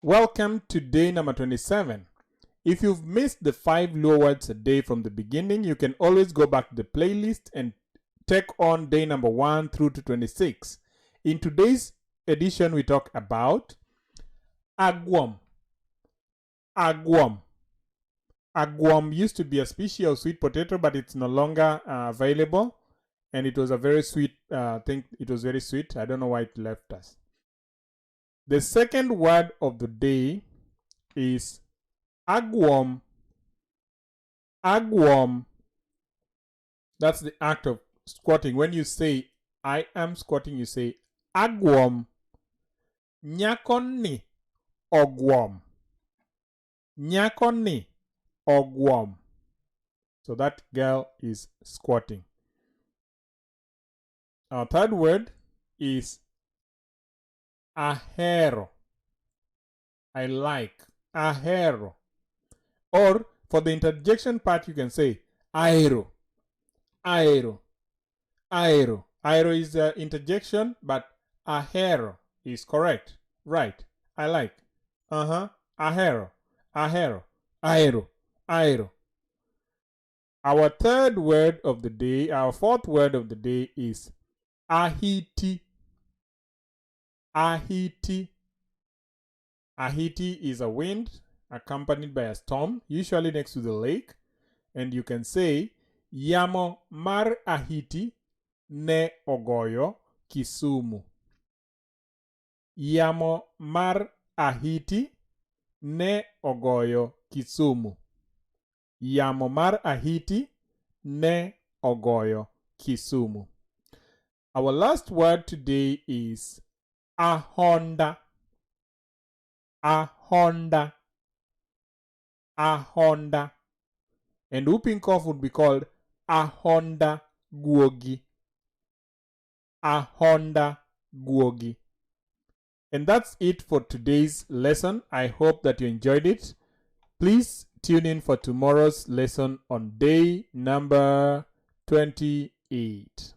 Welcome to day number 27. If you've missed the 5 Luo words a day from the beginning, you can always go back to the playlist and take on day number 1 through to 26. In today's edition, we talk about Agwom. Agwom. Agwom used to be a species of sweet potato, but it's no longer available. And it was a very sweet thing. It was very sweet. I don't know why it left us. The second word of the day is Agwom. Agwom. That's the act of squatting. When you say, I am squatting, you say, Agwom. Nyakoni ogwom. Nyakoni ogwom. So that girl is squatting. Our third word is Ahero. I like. Ahero. Or for the interjection part, you can say aero. Aero. Aero. Aero is the interjection, but Ahero is correct. Right. I like. Ahero. Ahero. Aero. Aero. Our third word of the day, our fourth word of the day is Ahiti. Ahiti. Ahiti is a wind accompanied by a storm, usually next to the lake. And you can say, Yamo mar Ahiti ne ogoyo Kisumu. Yamo mar Ahiti ne ogoyo Kisumu. Yamo mar Ahiti ne ogoyo Kisumu. Our last word today is Ahonda. Ahonda. Ahonda. And whooping cough would be called Ahonda guogi. Ahonda guogi. And that's it for today's lesson. I hope that you enjoyed it. Please tune in for tomorrow's lesson on day number 28.